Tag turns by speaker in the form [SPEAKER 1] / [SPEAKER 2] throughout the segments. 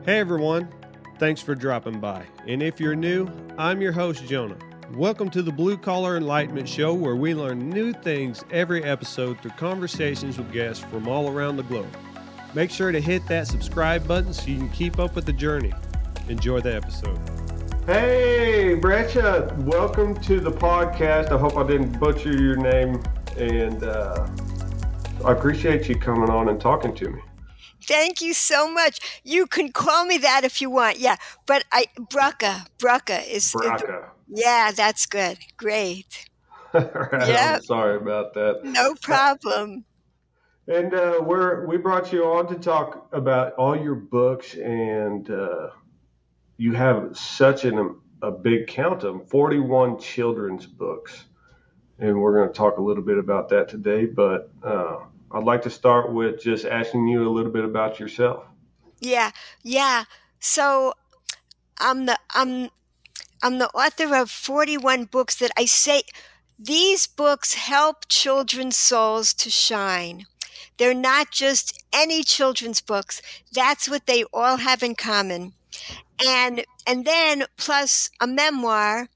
[SPEAKER 1] Hey everyone, thanks for dropping by. And if you're new, I'm your host, Jonah. Welcome to the Blue Collar Enlightenment Show, where we learn new things every episode through conversations with guests from all around the globe. Make sure to hit that subscribe button so you can keep up with the journey. Enjoy the episode. Hey, Bracha, welcome to the podcast. I hope I didn't butcher your name, and I appreciate you coming on and talking to me.
[SPEAKER 2] Thank you so much. You can call me that if you want. Yeah, but Bracha is.
[SPEAKER 1] Bracha.
[SPEAKER 2] Yeah, that's good. Great.
[SPEAKER 1] Right,
[SPEAKER 2] Yeah,
[SPEAKER 1] I'm sorry about that.
[SPEAKER 2] no problem.
[SPEAKER 1] And we brought you on to talk about all your books, and you have such a big count of them, 41 children's books. And we're going to talk a little bit about that today, but I'd like to start with just asking you a little bit about yourself.
[SPEAKER 2] Yeah. So I'm the author of 41 books that I say these books help children's souls to shine. They're not just any children's books. That's what they all have in common. And then plus a memoir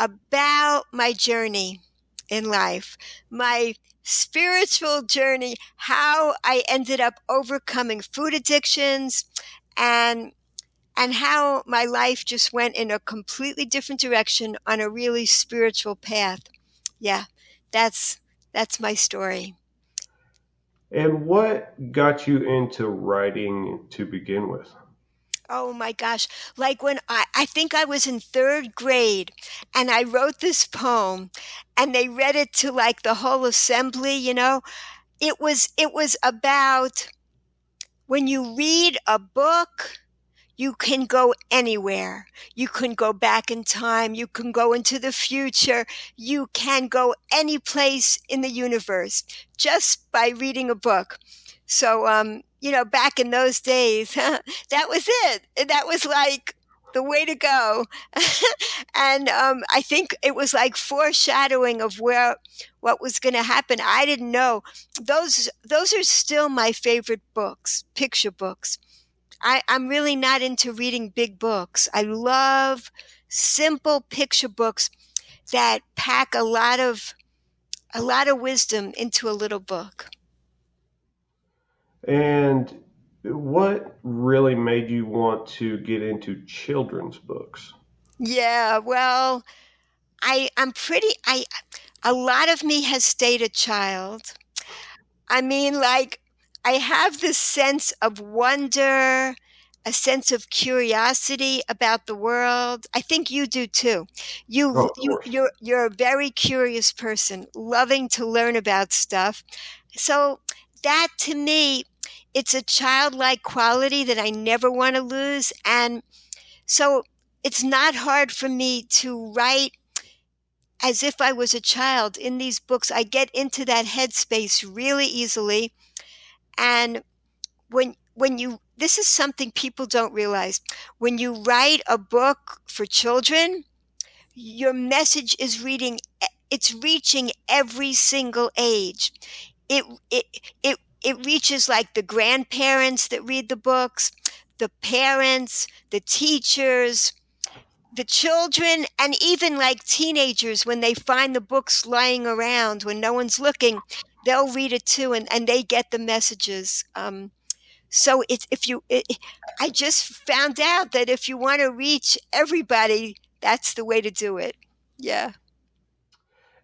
[SPEAKER 2] about my journey in life, my spiritual journey, how I ended up overcoming food addictions, and how my life just went in a completely different direction on a really spiritual path. Yeah, that's my story.
[SPEAKER 1] And what got you into writing to begin with?
[SPEAKER 2] Oh my gosh. Like when I think I was in third grade and I wrote this poem and they read it to like the whole assembly, it was about when you read a book, you can go anywhere. You can go back in time. You can go into the future. You can go any place in the universe just by reading a book. So, back in those days, that was it. That was like the way to go. And I think it was like foreshadowing of what was going to happen. I didn't know. Those are still my favorite books, picture books. I'm really not into reading big books. I love simple picture books that pack a lot of wisdom into a little book.
[SPEAKER 1] And what really made you want to get into children's books?
[SPEAKER 2] Yeah, well, a lot of me has stayed a child. I mean, like, I have this sense of wonder, a sense of curiosity about the world. I think you do too. You're a very curious person, loving to learn about stuff. So that to me, it's a childlike quality that I never want to lose. And so it's not hard for me to write as if I was a child in these books. I get into that headspace really easily. And when you, this is something people don't realize. When you write a book for children, your message is it's reaching every single age. It reaches like the grandparents that read the books, the parents, the teachers, the children, and even like teenagers. When they find the books lying around when no one's looking, they'll read it too, and they get the messages. So I just found out that if you want to reach everybody, that's the way to do it. Yeah.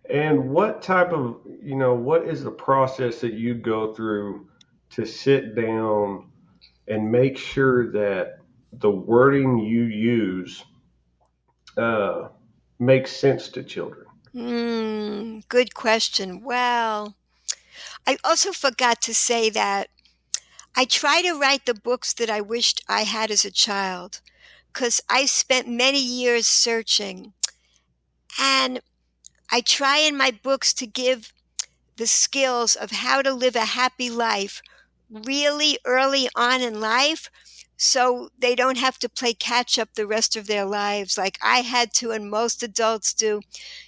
[SPEAKER 1] And what what is the process that you go through to sit down and make sure that the wording you use makes sense to children?
[SPEAKER 2] Good question. Well, I also forgot to say that I try to write the books that I wished I had as a child, because I spent many years searching. And I try in my books to give the skills of how to live a happy life really early on in life, so they don't have to play catch up the rest of their lives like I had to and most adults do.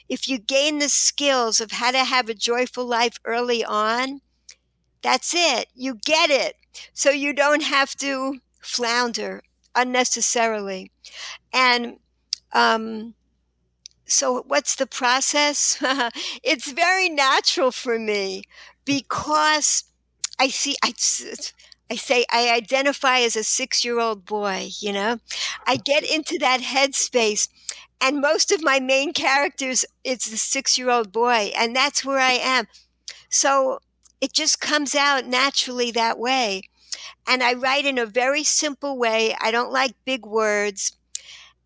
[SPEAKER 2] If you gain the skills of how to have a joyful life early on, that's it. You get it. So you don't have to flounder unnecessarily. And so what's the process? It's very natural for me because I see, I say I identify as a 6-year-old boy, you know? I get into that headspace, and most of my main characters, it's the 6-year-old boy, and that's where I am. So it just comes out naturally that way. And I write in a very simple way. I don't like big words.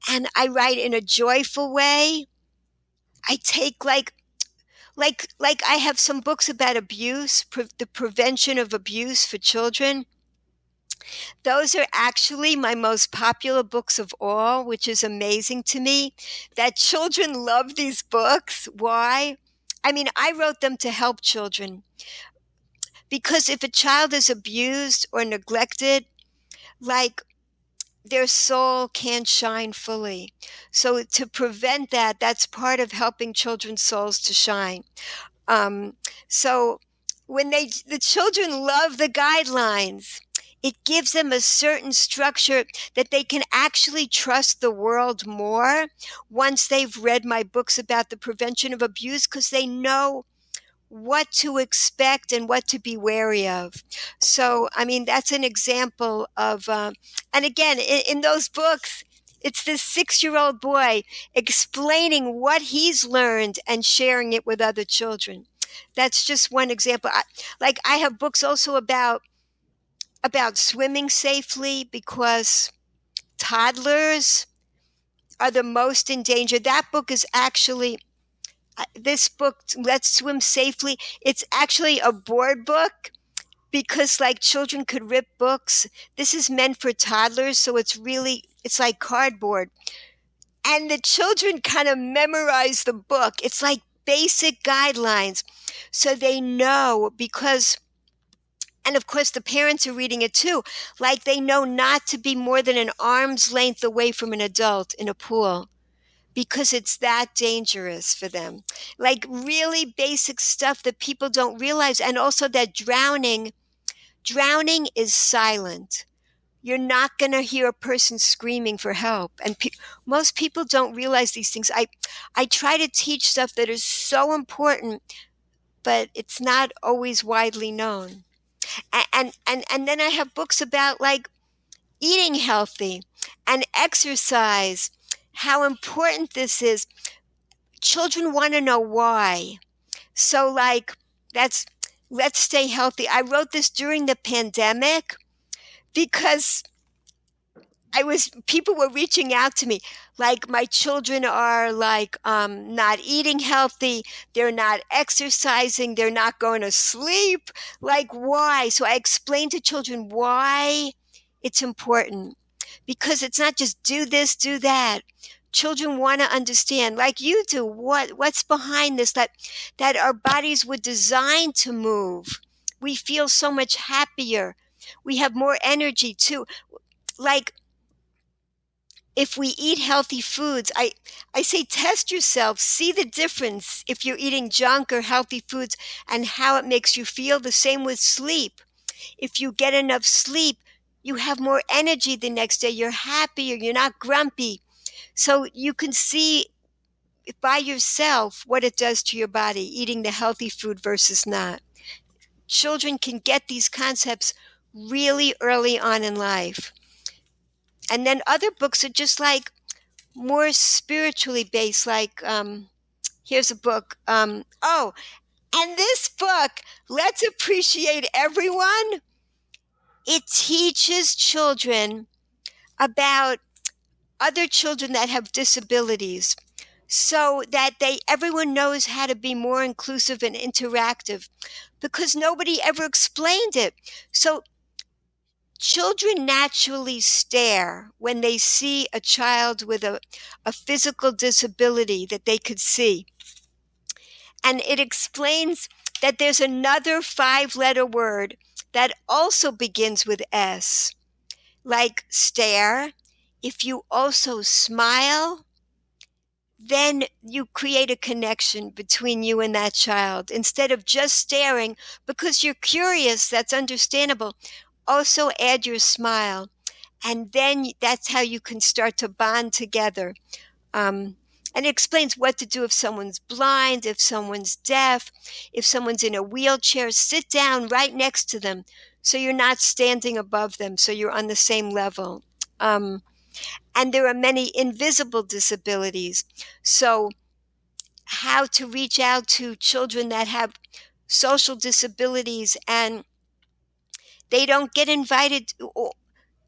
[SPEAKER 2] And I write in a joyful way. I take like I have some books about abuse, the prevention of abuse for children. Those are actually my most popular books of all, which is amazing to me that children love these books. Why? I mean, I wrote them to help children because if a child is abused or neglected, like their soul can't shine fully. So to prevent that, that's part of helping children's souls to shine. Um, so when the children love the guidelines, it gives them a certain structure that they can actually trust the world more once they've read my books about the prevention of abuse, because they know what to expect and what to be wary of. So, I mean, that's an example of, and again, in those books, it's this 6-year-old boy explaining what he's learned and sharing it with other children. That's just one example. I have books also about swimming safely because toddlers are the most in danger. That book is actually this book, Let's Swim Safely. It's actually a board book because like children could rip books. This is meant for toddlers, so it's like cardboard. And the children kind of memorize the book. It's like basic guidelines. So they know because, and of course the parents are reading it too, like they know not to be more than an arm's length away from an adult in a pool because it's that dangerous for them. Like really basic stuff that people don't realize. And also that drowning is silent. You're not going to hear a person screaming for help. And most people don't realize these things. I try to teach stuff that is so important, but it's not always widely known. And then I have books about like eating healthy and exercise, how important this is. Children want to know why. So like that's let's stay healthy. I wrote this during the pandemic because people were reaching out to me like my children are like not eating healthy, they're not exercising, they're not going to sleep, like why? So I explained to children why it's important, because it's not just do this, do that. Children want to understand, like you do, what's behind this, that our bodies were designed to move. We feel so much happier, we have more energy too. Like if we eat healthy foods, I say test yourself, see the difference if you're eating junk or healthy foods and how it makes you feel. The same with sleep. If you get enough sleep, you have more energy the next day, you're happier, you're not grumpy. So you can see by yourself what it does to your body, eating the healthy food versus not. Children can get these concepts really early on in life. And then other books are just like more spiritually based, like here's a book. And this book, Let's Appreciate Everyone. It teaches children about other children that have disabilities so that everyone knows how to be more inclusive and interactive, because nobody ever explained it. So children naturally stare when they see a child with a physical disability that they could see. And it explains that there's another 5-letter word that also begins with S, like stare. If you also smile, then you create a connection between you and that child. Instead of just staring because you're curious, that's understandable. Also add your smile. And then that's how you can start to bond together. And it explains what to do if someone's blind, if someone's deaf, if someone's in a wheelchair. Sit down right next to them so you're not standing above them, so you're on the same level. Um, and there are many invisible disabilities. So, how to reach out to children that have social disabilities and they don't get invited.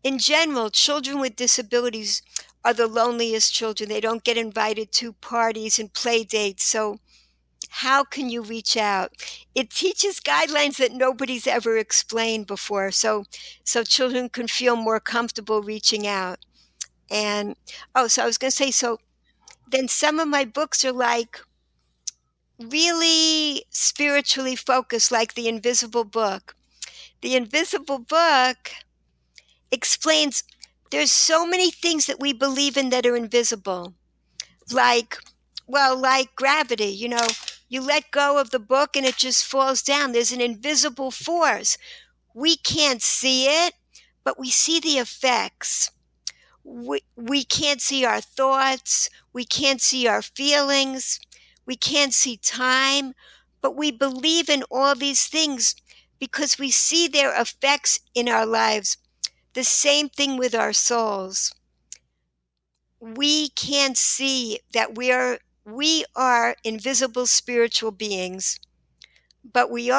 [SPEAKER 2] In general, children with disabilities are the loneliest children. They don't get invited to parties and play dates. So, how can you reach out? It teaches guidelines that nobody's ever explained before. So children can feel more comfortable reaching out. And so I was going to say, so then some of my books are like really spiritually focused, like The Invisible Book. The Invisible Book explains there's so many things that we believe in that are invisible, like, well, like gravity. You let go of the book and it just falls down. There's an invisible force. We can't see it, but we see the effects. We can't see our thoughts. We can't see our feelings. We can't see time, but we believe in all these things because we see their effects in our lives. The same thing with our souls. We can't see that we are invisible spiritual beings, but we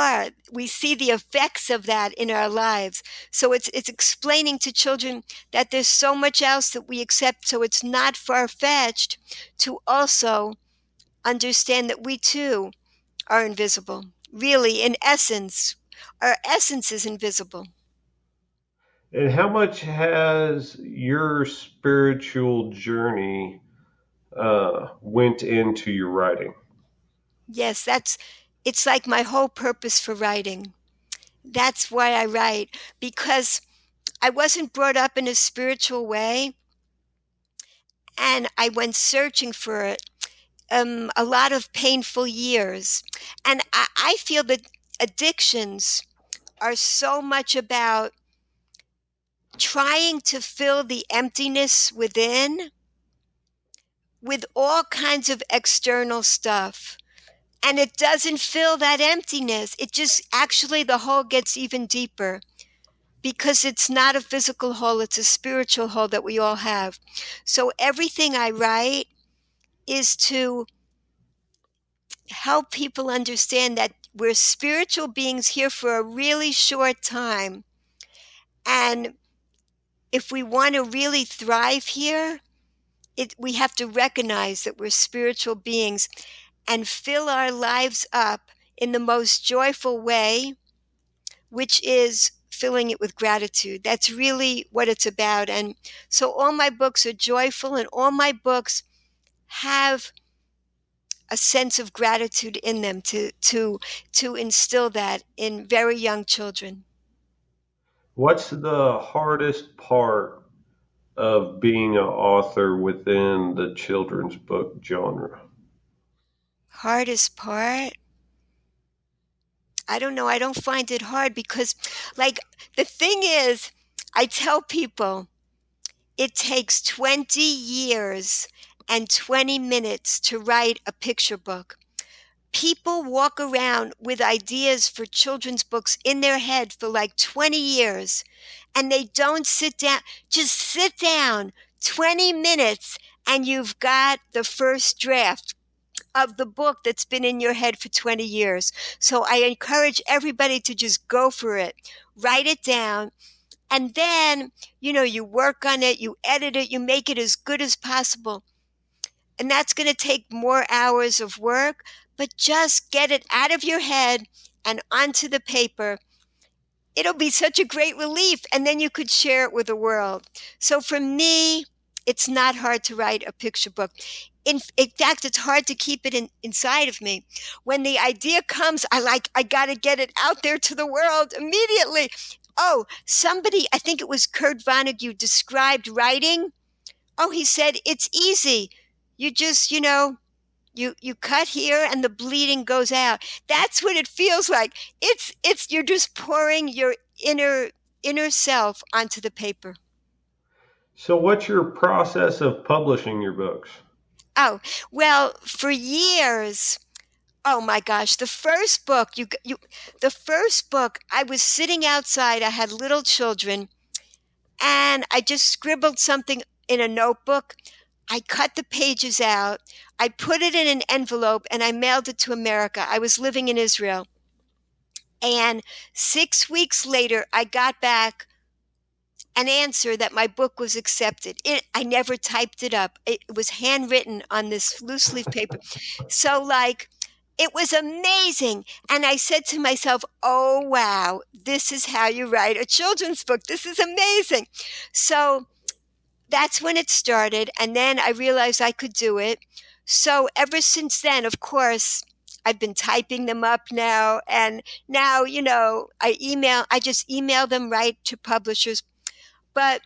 [SPEAKER 2] see the effects of that in our lives. So it's explaining to children that there's so much else that we accept, so it's not far-fetched to also understand that we too are invisible. Really, in essence, our essence is invisible.
[SPEAKER 1] And how much has your spiritual journey went into your writing?
[SPEAKER 2] Yes, it's like my whole purpose for writing. That's why I write, because I wasn't brought up in a spiritual way, and I went searching for it a lot of painful years. And I feel that addictions are so much about trying to fill the emptiness within with all kinds of external stuff. And it doesn't fill that emptiness. It just actually, the hole gets even deeper because it's not a physical hole, it's a spiritual hole that we all have. So everything I write is to help people understand that we're spiritual beings here for a really short time. And if we want to really thrive here, we have to recognize that we're spiritual beings and fill our lives up in the most joyful way, which is filling it with gratitude. That's really what it's about. And so all my books are joyful, and all my books have a sense of gratitude in them to instill that in very young children.
[SPEAKER 1] What's the hardest part of being an author within the children's book genre?
[SPEAKER 2] Hardest part? I don't know. I don't find it hard because, like, the thing is, I tell people it takes 20 years and 20 minutes to write a picture book. People walk around with ideas for children's books in their head for like 20 years, and they don't sit down. Just sit down 20 minutes and you've got the first draft of the book that's been in your head for 20 years. So I encourage everybody to just go for it. Write it down. And then, you work on it, you edit it, you make it as good as possible. And that's going to take more hours of work, but just get it out of your head and onto the paper. It'll be such a great relief, and then you could share it with the world. So for me, it's not hard to write a picture book. In fact, it's hard to keep it inside of me. When the idea comes, I got to get it out there to the world immediately. Oh, somebody, I think it was Kurt Vonnegut, described writing. Oh, he said, it's easy. You just, you cut here and the bleeding goes out. That's what it feels like. It's you're just pouring your inner self onto the paper.
[SPEAKER 1] So, what's your process of publishing your books?
[SPEAKER 2] Oh, well, for years, oh my gosh, the first book, I was sitting outside, I had little children, and I just scribbled something in a notebook. I cut the pages out, I put it in an envelope, and I mailed it to America. I was living in Israel. And 6 weeks later, I got back an answer that my book was accepted. I never typed it up. It was handwritten on this loose leaf paper. So, like, it was amazing. And I said to myself, oh, wow, this is how you write a children's book. This is amazing. So that's when it started. And then I realized I could do it. So ever since then, of course, I've been typing them up now. And now, I just email them right to publishers. But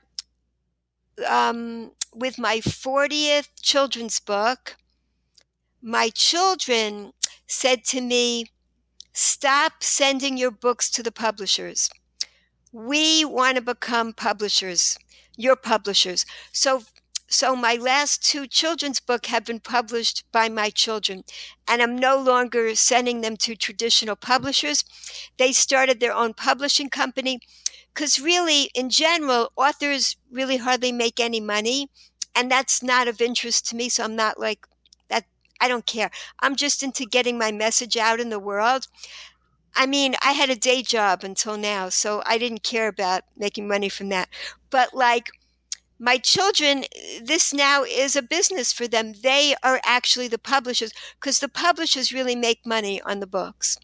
[SPEAKER 2] with my 40th children's book, my children said to me, stop sending your books to the publishers. We want to become publishers, your publishers. So my last two children's books have been published by my children, and I'm no longer sending them to traditional publishers. They started their own publishing company because really, in general, authors really hardly make any money, and that's not of interest to me. So I'm not like that. I don't care. I'm just into getting my message out in the world. I mean, I had a day job until now, so I didn't care about making money from that. But like my children, this now is a business for them. They are actually the publishers because the publishers really make money on the books.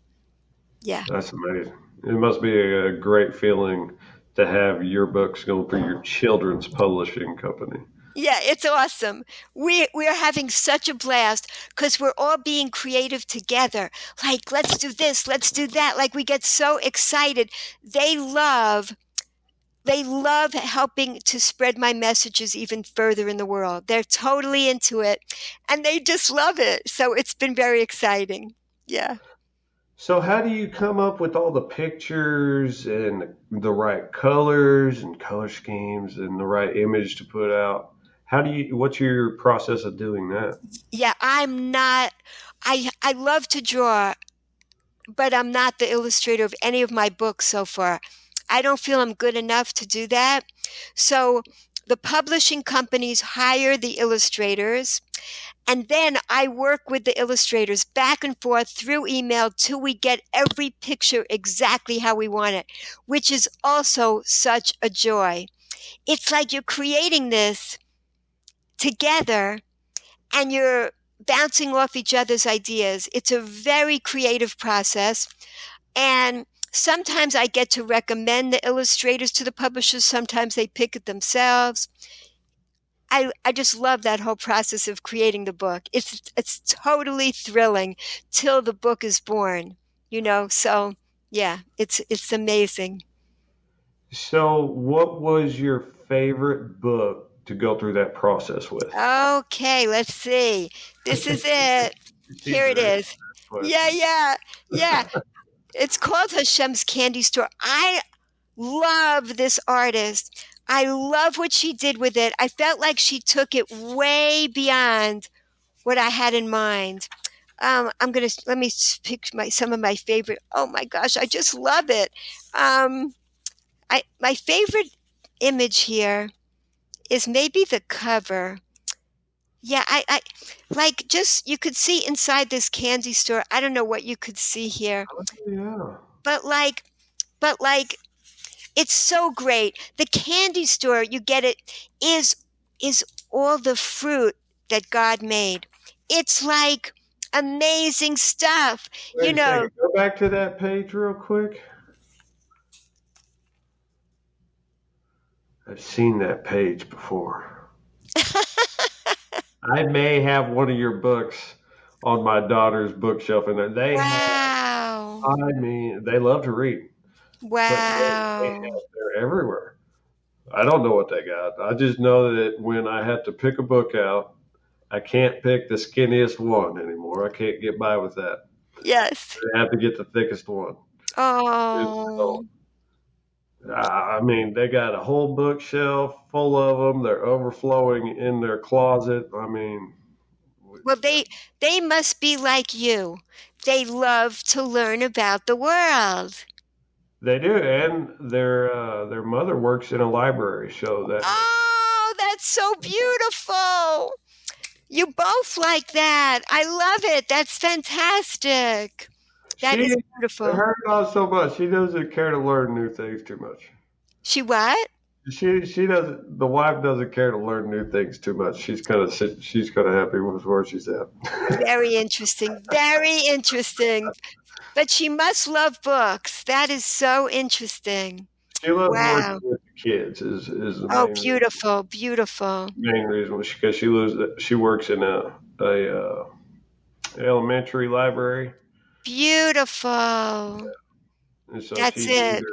[SPEAKER 2] Yeah.
[SPEAKER 1] That's amazing. It must be a great feeling to have your books going through your children's publishing company.
[SPEAKER 2] Yeah, it's awesome. We are having such a blast because we're all being creative together. Like, let's do this, let's do that. Like, we get so excited. They love helping to spread my messages even further in the world. They're totally into it and they just love it. So it's been very exciting. Yeah.
[SPEAKER 1] So, how do you come up with all the pictures and the right colors and color schemes and the right image to put out? What's your process of doing that?
[SPEAKER 2] Yeah, I love to draw, but I'm not the illustrator of any of my books so far. I don't feel I'm good enough to do that. So the publishing companies hire the illustrators, and then I work with the illustrators back and forth through email till we get every picture exactly how we want it, which is also such a joy. It's like you're creating this together and you're bouncing off each other's ideas. It's a very creative process. And sometimes I get to recommend the illustrators to the publishers. Sometimes they pick it themselves. I just love that whole process of creating the book. It's totally thrilling till the book is born. So yeah, it's amazing.
[SPEAKER 1] So, what was your favorite book to go through that process with?
[SPEAKER 2] Okay, let's see. This is it.
[SPEAKER 1] She's
[SPEAKER 2] Here it
[SPEAKER 1] ready
[SPEAKER 2] is.
[SPEAKER 1] for this
[SPEAKER 2] Yeah,
[SPEAKER 1] question.
[SPEAKER 2] yeah, yeah. It's called Hashem's Candy Store. I love this artist. I love what she did with it. I felt like she took it way beyond what I had in mind. Let me pick some of my favorite. Oh my gosh, I just love it. My favorite image here is maybe the cover. Yeah, I like just you could see inside this candy store. I don't know what you could see here,
[SPEAKER 1] Yeah.
[SPEAKER 2] but like it's so great. The candy store, you get it, is all the fruit that God made. It's like amazing stuff. You
[SPEAKER 1] Wait a
[SPEAKER 2] know,
[SPEAKER 1] second. Go back to that page real quick. I've seen that page before. I may have one of your books on my daughter's bookshelf, and
[SPEAKER 2] wow.
[SPEAKER 1] they love to read, but
[SPEAKER 2] Wow.
[SPEAKER 1] they're everywhere. I don't know what they got. I just know that when I have to pick a book out, I can't pick the skinniest one anymore. I can't get by with that.
[SPEAKER 2] Yes.
[SPEAKER 1] I have to get the thickest one. So
[SPEAKER 2] Oh.
[SPEAKER 1] I mean, they got a whole bookshelf full of them. They're overflowing in their closet. I mean,
[SPEAKER 2] Well, they must be like you. They love to learn about the world.
[SPEAKER 1] they do, and their mother works in a library, so that
[SPEAKER 2] Oh, that's so beautiful. You both like that. I love it. That's fantastic. That is
[SPEAKER 1] she
[SPEAKER 2] beautiful.
[SPEAKER 1] her not so much. She doesn't care to learn new things too much.
[SPEAKER 2] She what?
[SPEAKER 1] She doesn't. The wife doesn't care to learn new things too much. She's kind of happy with where she's at.
[SPEAKER 2] Very interesting. Very interesting. But she must love books. That is so interesting.
[SPEAKER 1] She loves working
[SPEAKER 2] Wow.
[SPEAKER 1] with the kids. Is the
[SPEAKER 2] Oh,
[SPEAKER 1] main
[SPEAKER 2] beautiful, beautiful,
[SPEAKER 1] reason because she works in a elementary library,
[SPEAKER 2] beautiful.
[SPEAKER 1] and so
[SPEAKER 2] That's it.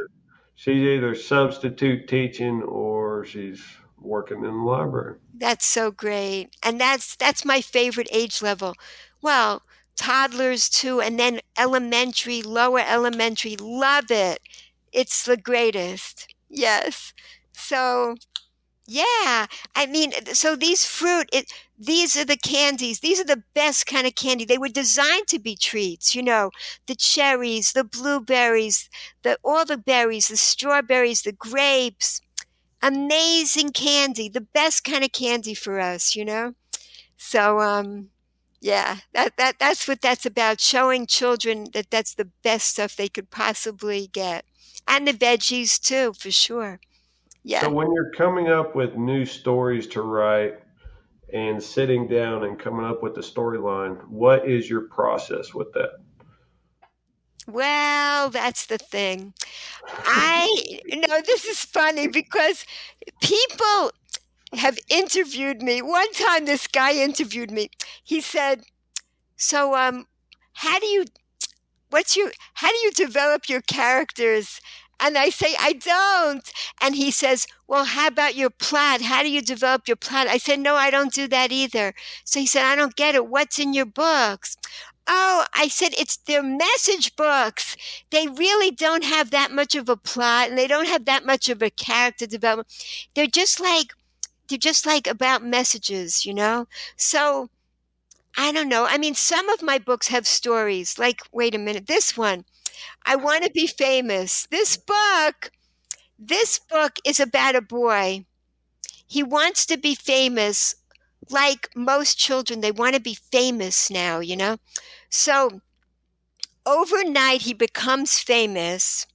[SPEAKER 1] she's either substitute teaching or she's working in the library.
[SPEAKER 2] That's so great. And that's my favorite age level. Well, toddlers too, and then elementary, lower elementary, love it. It's the greatest. Yes. So, yeah. I mean, so these are the candies. These are the best kind of candy. They were designed to be treats, the cherries, the blueberries, all the berries, the strawberries, the grapes. Amazing candy, the best kind of candy for us. So yeah, that's what that's about, showing children that that's the best stuff they could possibly get. And the veggies too, for sure.
[SPEAKER 1] So
[SPEAKER 2] Yeah.
[SPEAKER 1] when you're coming up with new stories to write and sitting down and coming up with the storyline, what is your process with that?
[SPEAKER 2] Well, that's the thing. This is funny because people have interviewed me. One time this guy interviewed me. He said, "So how do you how do you develop your characters?" And I say, "I don't." And he says, "Well, how about your plot? How do you develop your plot?" I said, "No, I don't do that either." So he said, "I don't get it. What's in your books?" Oh, I said, "It's their message books. They really don't have that much of a plot and they don't have that much of a character development. They're just like about messages. So I don't know. I mean, some of my books have stories. Like, wait a minute, this one, I Want to Be Famous. This book is about a boy. He wants to be famous. Like most children, they want to be famous now. So overnight, he becomes famous.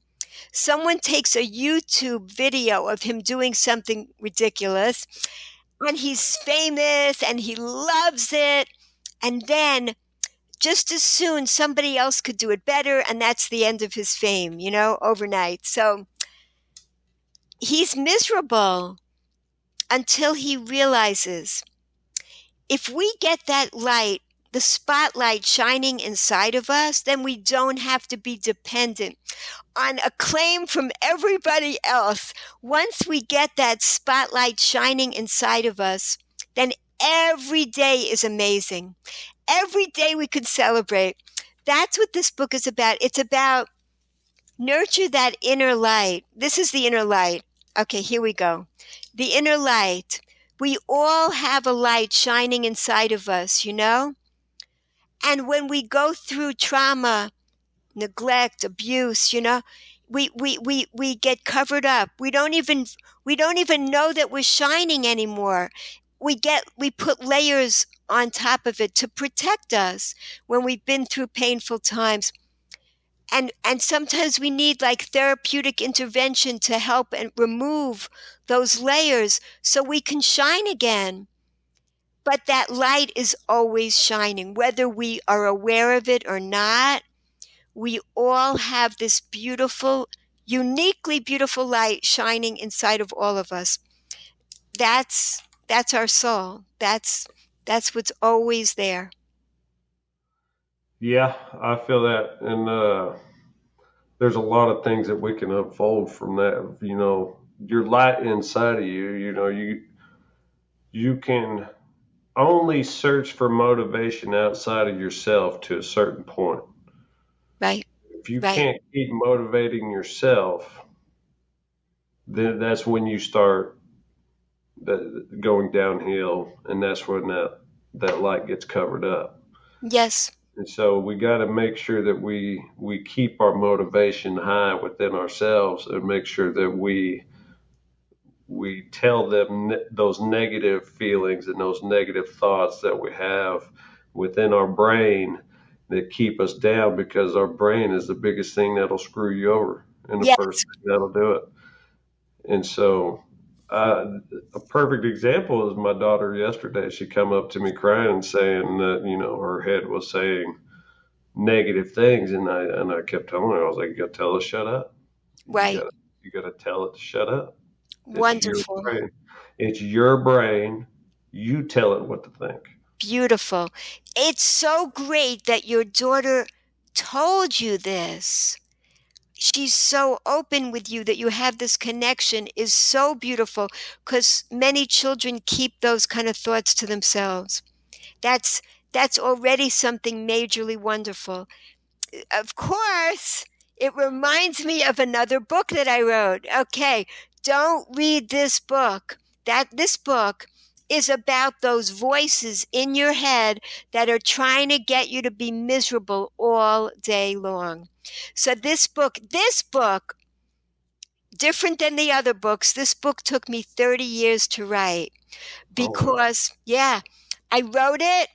[SPEAKER 2] Someone takes a YouTube video of him doing something ridiculous, and he's famous and he loves it. And then just as soon somebody else could do it better, and that's the end of his fame, overnight. So he's miserable until he realizes if we get that light, the spotlight shining inside of us, then we don't have to be dependent on acclaim from everybody else. Once we get that spotlight shining inside of us, then every day is amazing. Every day we could celebrate. That's what this book is about. It's about nurture that inner light. This is the inner light. Okay, here we go. The inner light. We all have a light shining inside of us. And when we go through trauma, neglect, abuse, we get covered up. We don't even know that we're shining anymore. We put layers on top of it to protect us when we've been through painful times. And sometimes we need like therapeutic intervention to help and remove those layers so we can shine again. But that light is always shining, whether we are aware of it or not. We all have this beautiful, uniquely beautiful light shining inside of all of us. That's our soul. That's what's always there.
[SPEAKER 1] Yeah, I feel that, and there's a lot of things that we can unfold from that. Your light inside of you. You can only search for motivation outside of yourself to a certain point.
[SPEAKER 2] Right,
[SPEAKER 1] If you
[SPEAKER 2] right.
[SPEAKER 1] can't keep motivating yourself, then that's when you start going downhill, and that's when that light gets covered up.
[SPEAKER 2] Yes.
[SPEAKER 1] And so we got to make sure that we keep our motivation high within ourselves, and make sure that we tell them those negative feelings and those negative thoughts that we have within our brain that keep us down, because our brain is the biggest thing that'll screw you over and the first
[SPEAKER 2] Yes.
[SPEAKER 1] thing that'll do it. And so a perfect example is my daughter yesterday. She come up to me crying and saying that, her head was saying negative things. And I kept telling her, I was like, you got to tell her to shut up.
[SPEAKER 2] Right.
[SPEAKER 1] You got to tell it to shut up. It's your
[SPEAKER 2] Wonderful.
[SPEAKER 1] brain. It's your brain. You tell it what to think.
[SPEAKER 2] Beautiful. It's so great that your daughter told you this. She's so open with you that you have this connection is so beautiful, because many children keep those kind of thoughts to themselves. That's that's already something majorly wonderful. Of course, it reminds me of another book that I wrote. Okay, don't read this book. This book is about those voices in your head that are trying to get you to be miserable all day long. So this book, different than the other books, this book took me 30 years to write
[SPEAKER 1] Oh, wow.
[SPEAKER 2] because, yeah, I wrote it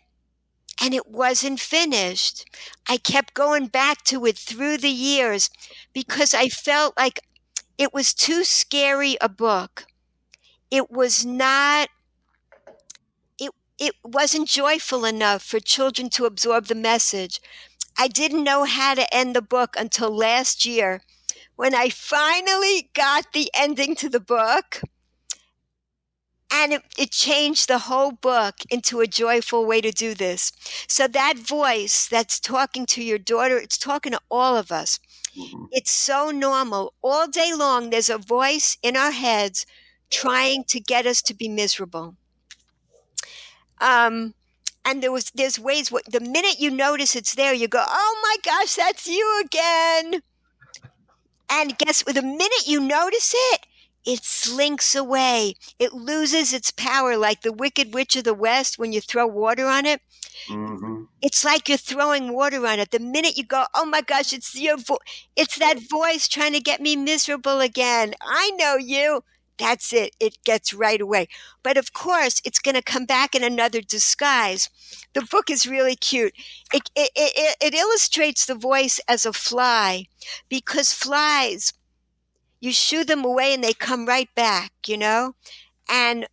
[SPEAKER 2] and it wasn't finished. I kept going back to it through the years because I felt like it was too scary a book. It was not, it wasn't joyful enough for children to absorb the message. I didn't know how to end the book until last year when I finally got the ending to the book. And it changed the whole book into a joyful way to do this. So that voice that's talking to your daughter, it's talking to all of us.
[SPEAKER 1] Mm-hmm.
[SPEAKER 2] It's so normal. All day long, there's a voice in our heads trying to get us to be miserable. And there's ways, the minute you notice it's there, you go, oh my gosh, that's you again. And guess what? The minute you notice it, it slinks away. It loses its power, like the Wicked Witch of the West when you throw water on it.
[SPEAKER 1] Mm-hmm.
[SPEAKER 2] It's like you're throwing water on it. The minute you go, oh my gosh, it's that voice trying to get me miserable again. I know you. That's it. It gets right away. But of course, it's going to come back in another disguise. The book is really cute. It illustrates the voice as a fly, because flies, you shoo them away and they come right back, and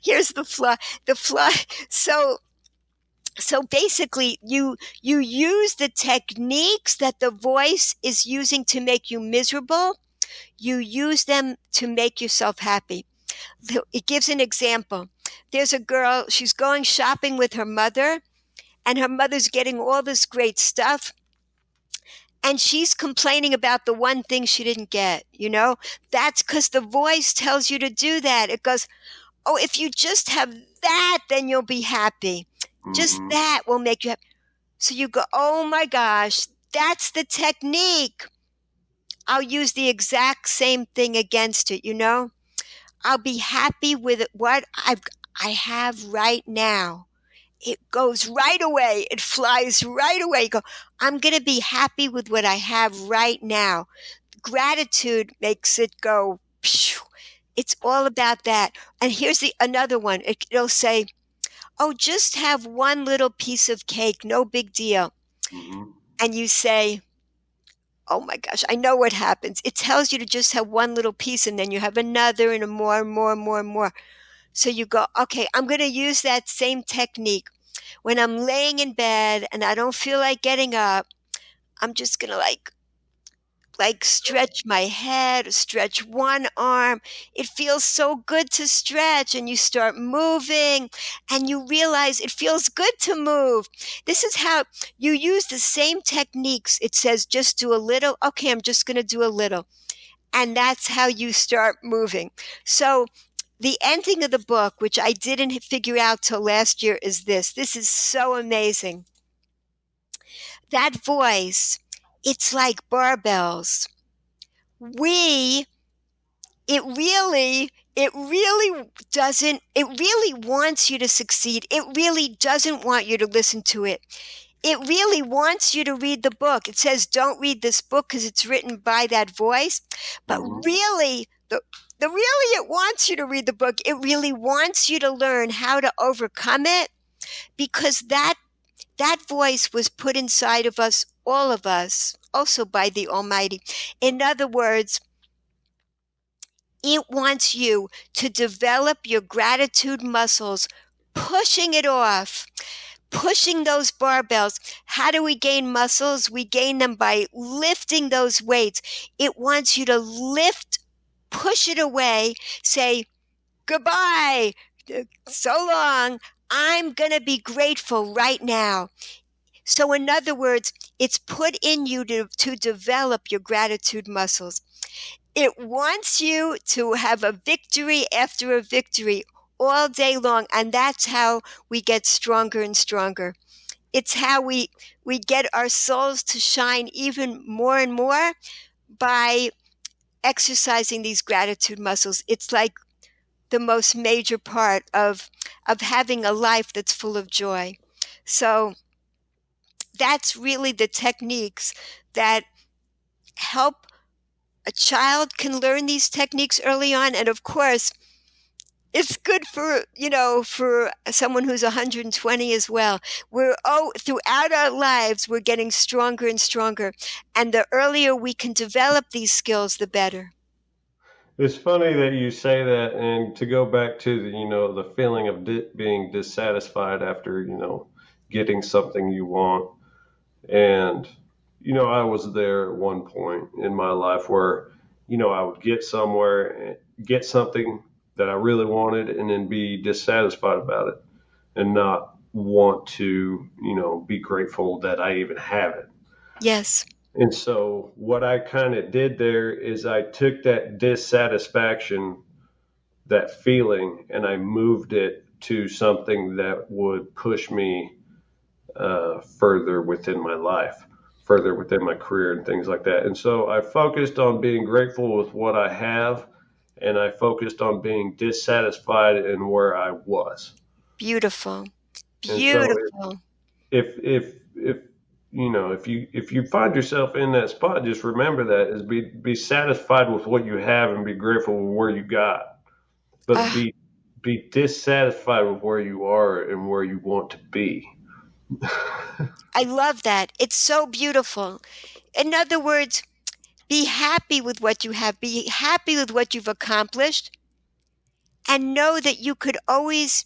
[SPEAKER 2] here's the fly. The fly. So basically, you use the techniques that the voice is using to make you miserable. You use them to make yourself happy. It gives an example. There's a girl, she's going shopping with her mother, and her mother's getting all this great stuff, and she's complaining about the one thing she didn't get. That's because the voice tells you to do that. It goes, oh, if you just have that, then you'll be happy. Just
[SPEAKER 1] Mm-hmm.
[SPEAKER 2] that will make you happy. So you go, oh my gosh, that's the technique. I'll use the exact same thing against it. I'll be happy with what I have right now. It goes right away. It flies right away. You go, I'm going to be happy with what I have right now. Gratitude makes it go, phew. It's all about that. And here's another one. It'll say, oh, just have one little piece of cake, no big deal.
[SPEAKER 1] Mm-hmm.
[SPEAKER 2] And you say, oh my gosh, I know what happens. It tells you to just have one little piece, and then you have another and more and more and more and more. So you go, okay, I'm going to use that same technique. When I'm laying in bed and I don't feel like getting up, I'm just going to stretch my head, stretch one arm. It feels so good to stretch, and you start moving and you realize it feels good to move. This is how you use the same techniques. It says just do a little. Okay, I'm just going to do a little. And that's how you start moving. So the ending of the book, which I didn't figure out till last year, is this. This is so amazing. That voice, it's like barbells. We it really doesn't, it really wants you to succeed. It really doesn't want you to listen to it. It really wants you to read the book. It says, don't read this book because it's written by that voice. But
[SPEAKER 1] Hmm.
[SPEAKER 2] really, the really it wants you to read the book. It really wants you to learn how to overcome it, because that voice was put inside of us, all of us, also by the Almighty. In other words, it wants you to develop your gratitude muscles, pushing it off, pushing those barbells. How do we gain muscles? We gain them by lifting those weights. It wants you to lift, push it away, say, goodbye, so long. I'm going to be grateful right now. So, in other words, it's put in you to develop your gratitude muscles. It wants you to have a victory after a victory all day long. And that's how we get stronger and stronger. It's how we get our souls to shine even more and more by exercising these gratitude muscles. It's like the most major part of having a life that's full of joy. So that's really the techniques that help. A child can learn these techniques early on, and of course it's good for, for someone who's 120 as well. Throughout our lives we're getting stronger and stronger, and the earlier we can develop these skills, the better.
[SPEAKER 1] It's funny that you say that, and to go back to the feeling of being dissatisfied after getting something you want. And I was there at one point in my life where I would get somewhere, get something that I really wanted, and then be dissatisfied about it and not want to be grateful that I even have it.
[SPEAKER 2] Yes.
[SPEAKER 1] And so what I kind of did there is I took that dissatisfaction, that feeling, and I moved it to something that would push me further within my life, further within my career, and things like that. And so I focused on being grateful with what I have, and I focused on being dissatisfied in where I was.
[SPEAKER 2] Beautiful.
[SPEAKER 1] And so
[SPEAKER 2] Beautiful.
[SPEAKER 1] if if you find yourself in that spot, just remember that is be satisfied with what you have and be grateful with where you got, but
[SPEAKER 2] Ah,
[SPEAKER 1] be dissatisfied with where you are and where you want to be.
[SPEAKER 2] I love that. It's so beautiful. In other words, be happy with what you have, be happy with what you've accomplished, and know that you could always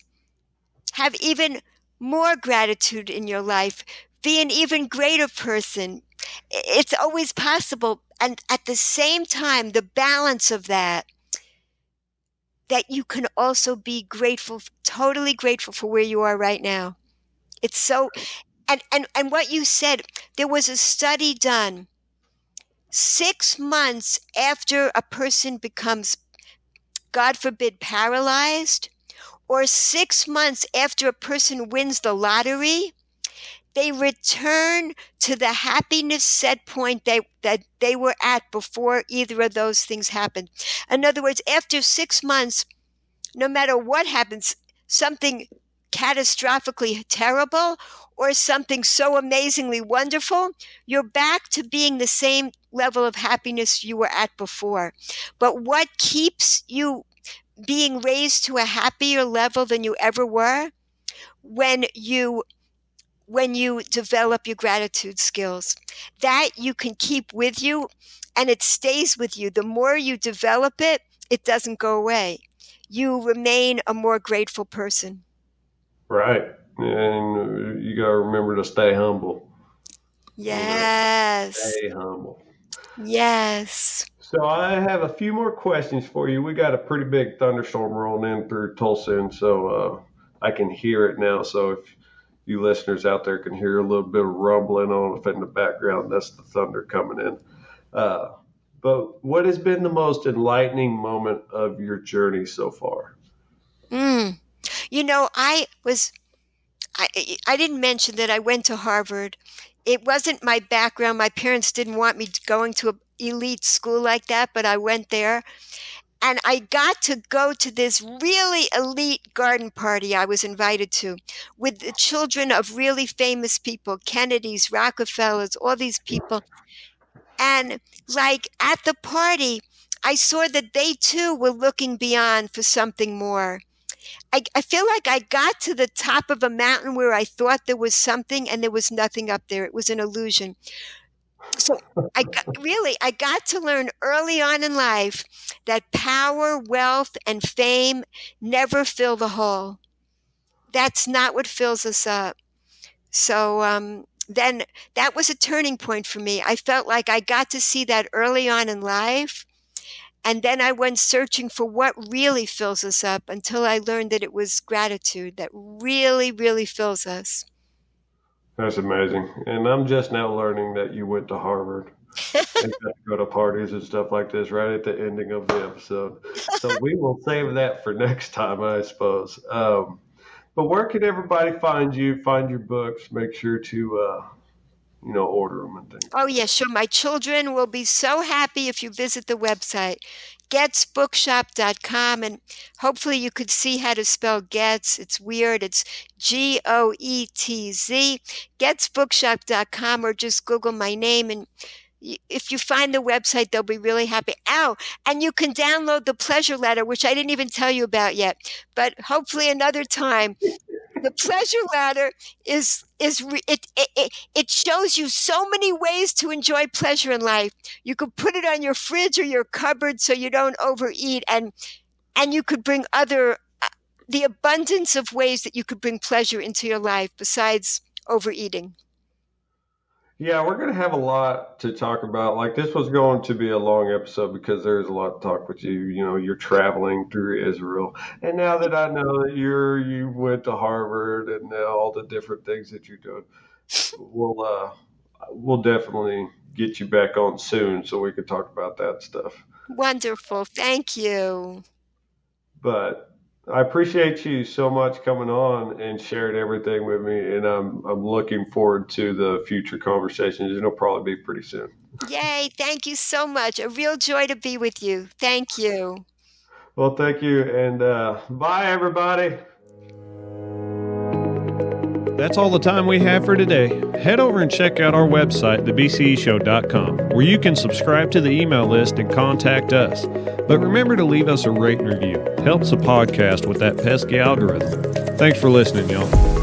[SPEAKER 2] have even more gratitude in your life, be an even greater person. It's always possible. And at the same time, the balance of that you can also be grateful, totally grateful for where you are right now. It's so, and what you said, there was a study done 6 months after a person becomes, God forbid, paralyzed, or 6 months after a person wins the lottery. They return to the happiness set point that they were at before either of those things happened. In other words, after 6 months, no matter what happens, something catastrophically terrible or something so amazingly wonderful, you're back to being the same level of happiness you were at before. But what keeps you being raised to a happier level than you ever were? When you develop your gratitude skills, that you can keep with you, and it stays with you. The more you develop it, it doesn't go away. You remain a more grateful person.
[SPEAKER 1] Right. And you got to remember to stay humble.
[SPEAKER 2] Yes.
[SPEAKER 1] Stay humble.
[SPEAKER 2] Yes.
[SPEAKER 1] So I have a few more questions for you. We got a pretty big thunderstorm rolling in through Tulsa, and so I can hear it now. So if you listeners out there can hear a little bit of rumbling on in the background, that's the thunder coming in. Uh, but what has been the most enlightening moment of your journey so far?
[SPEAKER 2] Mm. I didn't mention that I went to Harvard. It wasn't my background. My parents didn't want me going to an elite school like that, but I went there. And I got to go to this really elite garden party I was invited to with the children of really famous people, Kennedys, Rockefellers, all these people. And like at the party, I saw that they too were looking beyond for something more. I feel like I got to the top of a mountain where I thought there was something and there was nothing up there. It was an illusion. So I got to learn early on in life that power, wealth, and fame never fill the hole. That's not what fills us up. So then that was a turning point for me. I felt like I got to see that early on in life. And then I went searching for what really fills us up until I learned that it was gratitude that really, really fills us.
[SPEAKER 1] That's amazing. And I'm just now learning that you went to Harvard and got to go to parties and stuff like this right at the ending of the episode. So we will save that for next time, I suppose. But where can everybody find you, find your books, make sure to, order them and things?
[SPEAKER 2] Oh, yeah, sure. My children will be so happy if you visit the website, getzbookshop.com, and hopefully you could see how to spell Goetz. It's weird. It's Goetz, getzbookshop.com, or just Google my name, and if you find the website, they'll be really happy. Oh, and you can download the pleasure letter, which I didn't even tell you about yet, but hopefully another time. The pleasure ladder it shows you so many ways to enjoy pleasure in life. You could put it on your fridge or your cupboard so you don't overeat, and you could bring the abundance of ways that you could bring pleasure into your life besides overeating.
[SPEAKER 1] Yeah, we're going to have a lot to talk about. Like, this was going to be a long episode because there's a lot to talk with you. You know, you're traveling through Israel. And now that I know that you went to Harvard and all the different things that you're doing, we'll definitely get you back on soon so we can talk about that stuff.
[SPEAKER 2] Wonderful. Thank you.
[SPEAKER 1] But I appreciate you so much coming on and sharing everything with me, and I'm looking forward to the future conversations. It'll probably be pretty soon.
[SPEAKER 2] Yay, thank you so much. A real joy to be with you. Thank you.
[SPEAKER 1] Well, thank you, and bye, everybody. That's all the time we have for today. Head over and check out our website, thebceshow.com, where you can subscribe to the email list and contact us. But remember to leave us a rate and review. Helps the podcast with that pesky algorithm. Thanks for listening, y'all.